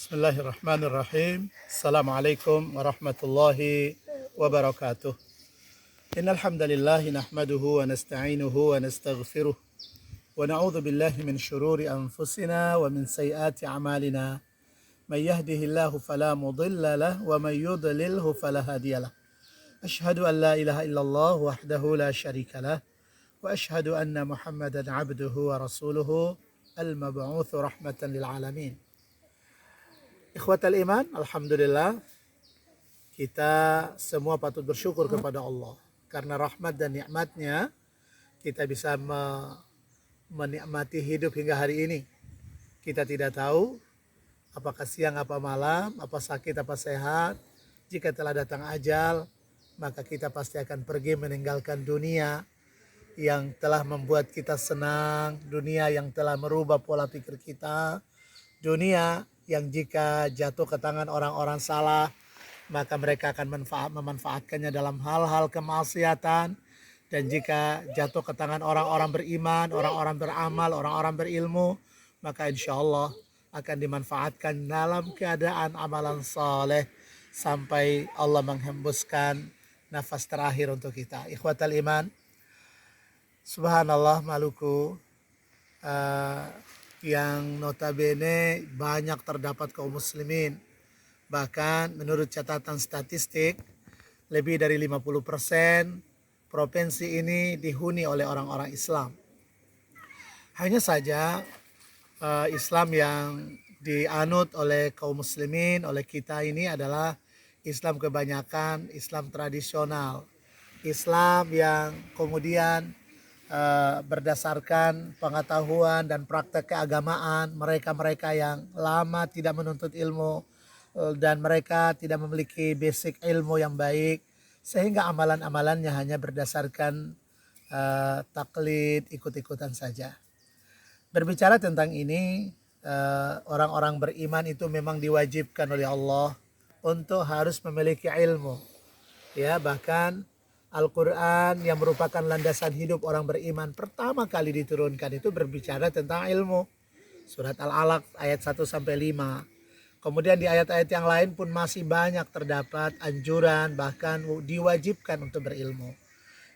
Bismillahirrahmanirrahim. Assalamualaikum warahmatullahi wabarakatuh. Innal hamdalillah nahmaduhu wa nasta'inuhu wa nastaghfiruh wa na'udzu billahi min shururi anfusina wa min sayyiati a'malina. May yahdihillahu fala mudilla lahu wa may yudlilhu fala hadiyalah. Asyhadu an la ilaha illallah wahdahu la syarika lah wa asyhadu anna Muhammadan 'abduhu wa rasuluhu al-mab'utsu rahmatan lil alamin. Ikhwatal iman, alhamdulillah kita semua patut bersyukur kepada Allah. Karena rahmat dan nikmatnya kita bisa menikmati hidup hingga hari ini. Kita tidak tahu apakah siang apa malam, apa sakit apa sehat. Jika telah datang ajal, maka kita pasti akan pergi meninggalkan dunia yang telah membuat kita senang, dunia yang telah merubah pola pikir kita, dunia yang jika jatuh ke tangan orang-orang salah, maka mereka akan memanfaatkannya dalam hal-hal kemaksiatan. Dan jika jatuh ke tangan orang-orang beriman, orang-orang beramal, orang-orang berilmu, maka insya Allah akan dimanfaatkan dalam keadaan amalan saleh sampai Allah menghembuskan nafas terakhir untuk kita. Ikhwatal iman, subhanallah Maluku, yang notabene banyak terdapat kaum muslimin. Bahkan menurut catatan statistik, lebih dari 50% provinsi ini dihuni oleh orang-orang Islam. Hanya saja Islam yang dianut oleh kaum muslimin, oleh kita ini adalah Islam kebanyakan, Islam tradisional. Islam yang kemudian berdasarkan pengetahuan dan praktek keagamaan mereka-mereka yang lama tidak menuntut ilmu dan mereka tidak memiliki basic ilmu yang baik, sehingga amalan-amalannya hanya berdasarkan taklid, ikut-ikutan saja. Berbicara tentang ini, orang-orang beriman itu memang diwajibkan oleh Allah untuk harus memiliki ilmu. Ya, bahkan Al-Quran yang merupakan landasan hidup orang beriman pertama kali diturunkan itu berbicara tentang ilmu. Surat Al-Alaq ayat 1-5. Kemudian di ayat-ayat yang lain pun masih banyak terdapat anjuran, bahkan diwajibkan untuk berilmu.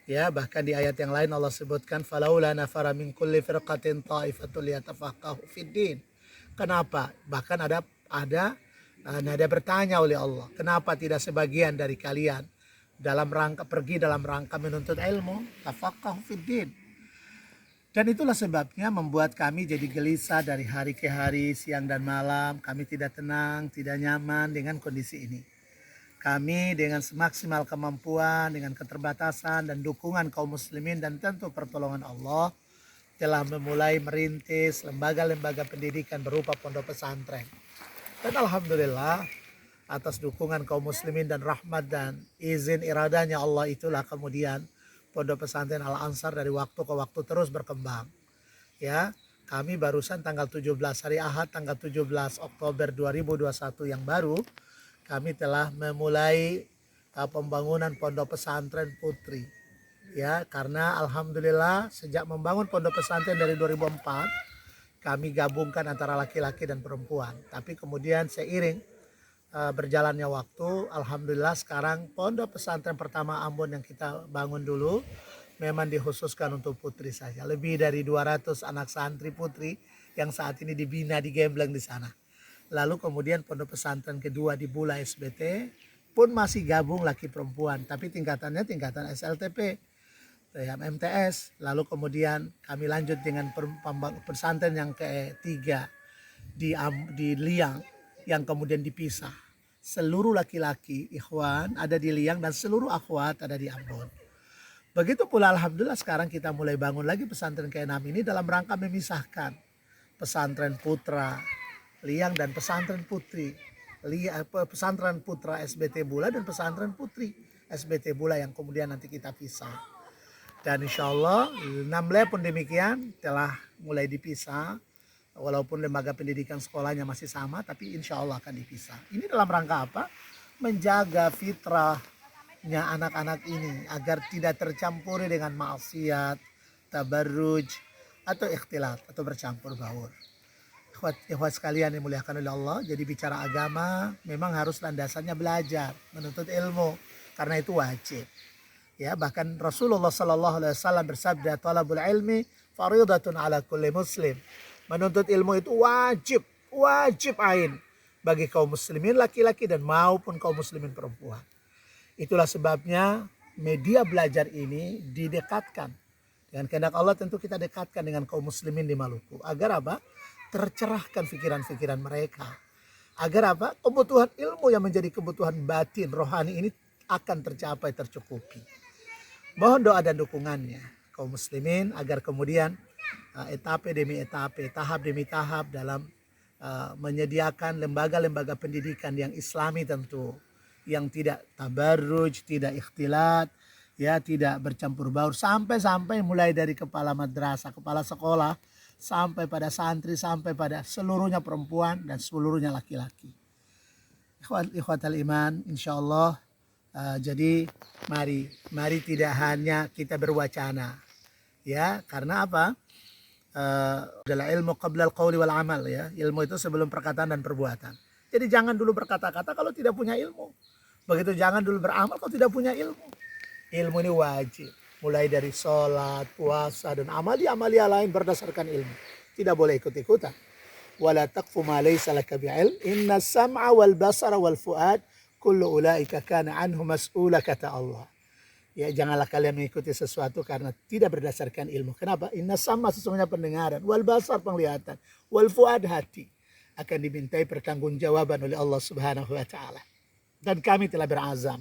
Ya, bahkan di ayat yang lain Allah sebutkan falaula nafara min kulli firqatin ta'ifatul liyatafaqahu fiddin. Kenapa? Bahkan ada nada bertanya oleh Allah, kenapa tidak sebagian dari kalian pergi dalam rangka menuntut ilmu, tafaqahu fiddin. Dan itulah sebabnya membuat kami jadi gelisah dari hari ke hari, siang dan malam. Kami tidak tenang, tidak nyaman dengan kondisi ini. Kami dengan semaksimal kemampuan, dengan keterbatasan dan dukungan kaum muslimin dan tentu pertolongan Allah, telah memulai merintis lembaga-lembaga pendidikan berupa pondok pesantren. Dan alhamdulillah, atas dukungan kaum muslimin dan rahmat dan izin iradanya Allah itulah kemudian Pondok Pesantren Al-Ansar dari waktu ke waktu terus berkembang. Ya, kami barusan tanggal 17 hari Ahad tanggal 17 Oktober 2021 yang baru kami telah memulai pembangunan Pondok Pesantren Putri. Ya, karena alhamdulillah sejak membangun Pondok Pesantren dari 2004 kami gabungkan antara laki-laki dan perempuan. Tapi kemudian seiring berjalannya waktu, alhamdulillah sekarang pondok pesantren pertama Ambon yang kita bangun dulu memang dikhususkan untuk putri saja. Lebih dari 200 anak santri putri yang saat ini dibina di Gembleng di sana. Lalu kemudian pondok pesantren kedua di Bula SBT pun masih gabung laki perempuan, tapi tingkatannya tingkatan SLTP, MTS. Lalu kemudian kami lanjut dengan pesantren yang ketiga di Liang, yang kemudian dipisah. Seluruh laki-laki ikhwan ada di Liang dan seluruh akhwat ada di Ambon. Begitu pula alhamdulillah sekarang kita mulai bangun lagi pesantren ke-6 ini dalam rangka memisahkan pesantren putra Liang dan pesantren putri. Pesantren putra SBT Bula dan pesantren putri SBT Bula yang kemudian nanti kita pisah. Dan insya Allah 6 pun demikian telah mulai dipisah. Walaupun lembaga pendidikan sekolahnya masih sama, tapi insya Allah akan dipisah. Ini dalam rangka apa? Menjaga fitrahnya anak-anak ini agar tidak tercampuri dengan maksiat, tabarruj, atau ikhtilat, atau bercampur baur. Ikhwat sekalian yang dimuliakan oleh Allah, jadi bicara agama memang harus landasannya belajar, menuntut ilmu, karena itu wajib. Ya, bahkan Rasulullah Sallallahu Alaihi Wasallam bersabda, "Talabul ilmi faridatun ala kulli muslim." Menuntut ilmu itu wajib, wajib ain bagi kaum muslimin laki-laki dan maupun kaum muslimin perempuan. Itulah sebabnya media belajar ini didekatkan. Dengan kehendak Allah tentu kita dekatkan dengan kaum muslimin di Maluku. Agar apa? Tercerahkan pikiran-pikiran mereka. Agar apa? Kebutuhan ilmu yang menjadi kebutuhan batin, rohani ini akan tercapai, tercukupi. Mohon doa dan dukungannya kaum muslimin agar kemudian etape demi etape, tahap demi tahap dalam menyediakan lembaga-lembaga pendidikan yang islami tentu, yang tidak tabarruj, tidak ikhtilat, ya, tidak bercampur baur, sampai mulai dari kepala madrasah, kepala sekolah, sampai pada santri, sampai pada seluruhnya perempuan dan seluruhnya laki-laki. Ikhwatal iman, insyaallah. Jadi mari tidak hanya kita berwacana, ya, karena apa? Adalah ilmu qabla al-qawli wal amal, ya. Ilmu itu sebelum perkataan dan perbuatan. Jadi jangan dulu berkata-kata kalau tidak punya ilmu. Begitu jangan dulu beramal kalau tidak punya ilmu. Ilmu ini wajib. Mulai dari sholat, puasa, dan amalia-amalia lain berdasarkan ilmu. Tidak boleh ikut-ikutan. Wala taqfu ma laysa laka bi'ilm. Inna sam'a wal basara wal fuad kullu ulaika kana anhu mas'ula, kata Allah. Ya, janganlah kalian mengikuti sesuatu karena tidak berdasarkan ilmu. Kenapa? Inna sama sesungguhnya pendengaran, wal basar penglihatan, wal fuad hati akan dimintai pertanggungjawaban oleh Allah Subhanahu wa taala. Dan kami telah berazam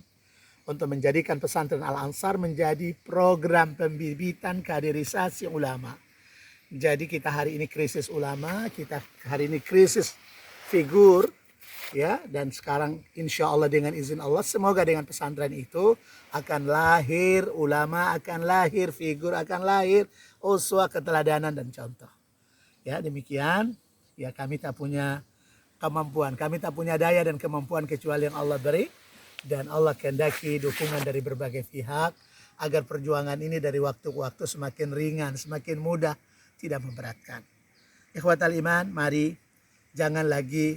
untuk menjadikan pesantren Al-Ansar menjadi program pembibitan kaderisasi ulama. Jadi kita hari ini krisis ulama, kita hari ini krisis figur, ya, dan sekarang insya Allah dengan izin Allah semoga dengan pesantren itu akan lahir ulama, akan lahir figur, akan lahir uswah, keteladanan dan contoh. Ya, demikian. Ya, kami tak punya kemampuan, kami tak punya daya dan kemampuan kecuali yang Allah beri, dan Allah kehendaki dukungan dari berbagai pihak agar perjuangan ini dari waktu ke waktu semakin ringan, semakin mudah, tidak memberatkan. Ikhwatal iman, mari jangan lagi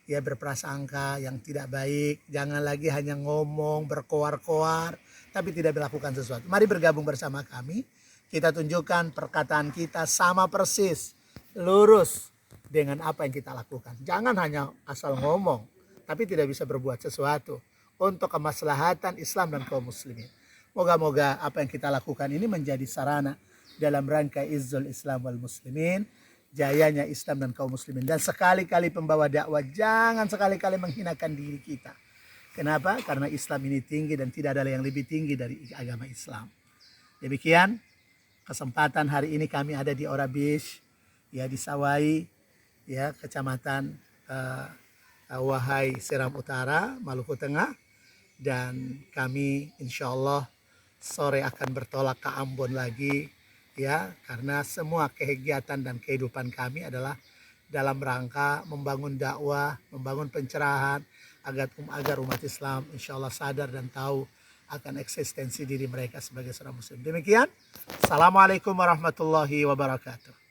ya berprasangka yang tidak baik, jangan lagi hanya ngomong, berkoar-koar, tapi tidak melakukan sesuatu. Mari bergabung bersama kami, kita tunjukkan perkataan kita sama persis, lurus dengan apa yang kita lakukan. Jangan hanya asal ngomong, tapi tidak bisa berbuat sesuatu untuk kemaslahatan Islam dan kaum muslimin. Moga-moga apa yang kita lakukan ini menjadi sarana dalam rangka izzul Islam wal muslimin, jayanya Islam dan kaum muslimin. Dan sekali-kali pembawa dakwah jangan sekali-kali menghinakan diri kita. Kenapa? Karena Islam ini tinggi dan tidak ada yang lebih tinggi dari agama Islam. Demikian kesempatan hari ini kami ada di Orabish, ya, di Sawai, ya, Kecamatan Wahai Seram Utara, Maluku Tengah, dan kami insya Allah sore akan bertolak ke Ambon lagi, ya, karena semua kegiatan dan kehidupan kami adalah dalam rangka membangun dakwah, membangun pencerahan agar umat Islam insya Allah sadar dan tahu akan eksistensi diri mereka sebagai seorang muslim. Demikian, Assalamualaikum warahmatullahi wabarakatuh.